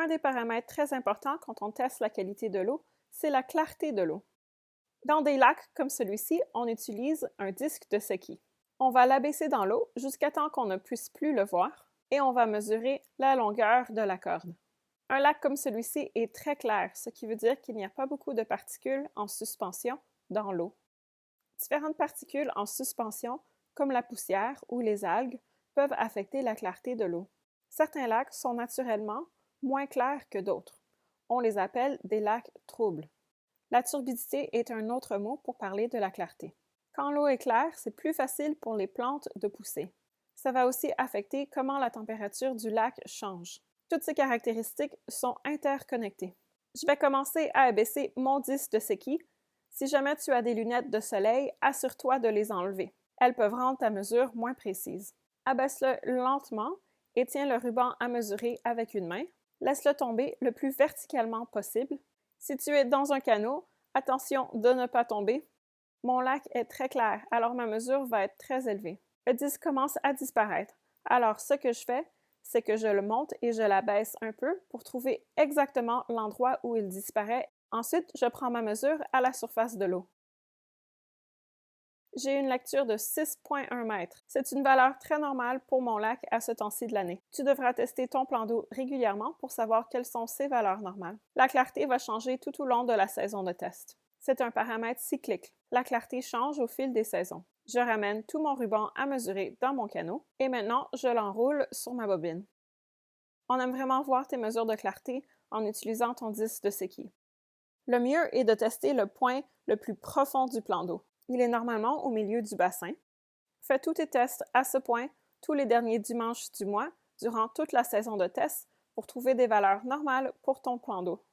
Un des paramètres très importants quand on teste la qualité de l'eau, c'est la clarté de l'eau. Dans des lacs comme celui-ci, on utilise un disque de Secchi. On va l'abaisser dans l'eau jusqu'à temps qu'on ne puisse plus le voir et on va mesurer la longueur de la corde. Un lac comme celui-ci est très clair, ce qui veut dire qu'il n'y a pas beaucoup de particules en suspension dans l'eau. Différentes particules en suspension, comme la poussière ou les algues, peuvent affecter la clarté de l'eau. Certains lacs sont naturellement moins clairs que d'autres. On les appelle des lacs troubles. La turbidité est un autre mot pour parler de la clarté. Quand l'eau est claire, c'est plus facile pour les plantes de pousser. Ça va aussi affecter comment la température du lac change. Toutes ces caractéristiques sont interconnectées. Je vais commencer à abaisser mon disque de Secchi. Si jamais tu as des lunettes de soleil, assure-toi de les enlever. Elles peuvent rendre ta mesure moins précise. Abaisse-le lentement et tiens le ruban à mesurer avec une main. Laisse-le tomber le plus verticalement possible. Si tu es dans un canot, attention de ne pas tomber. Mon lac est très clair, alors ma mesure va être très élevée. Le disque commence à disparaître. Alors ce que je fais, c'est que je le monte et je l'abaisse un peu pour trouver exactement l'endroit où il disparaît. Ensuite, je prends ma mesure à la surface de l'eau. J'ai une lecture de 6,1 mètres. C'est une valeur très normale pour mon lac à ce temps-ci de l'année. Tu devras tester ton plan d'eau régulièrement pour savoir quelles sont ses valeurs normales. La clarté va changer tout au long de la saison de test. C'est un paramètre cyclique. La clarté change au fil des saisons. Je ramène tout mon ruban à mesurer dans mon canot et maintenant je l'enroule sur ma bobine. On aime vraiment voir tes mesures de clarté en utilisant ton disque de Secchi. Le mieux est de tester le point le plus profond du plan d'eau. Il est normalement au milieu du bassin. Fais tous tes tests à ce point tous les derniers dimanches du mois durant toute la saison de test pour trouver des valeurs normales pour ton plan d'eau.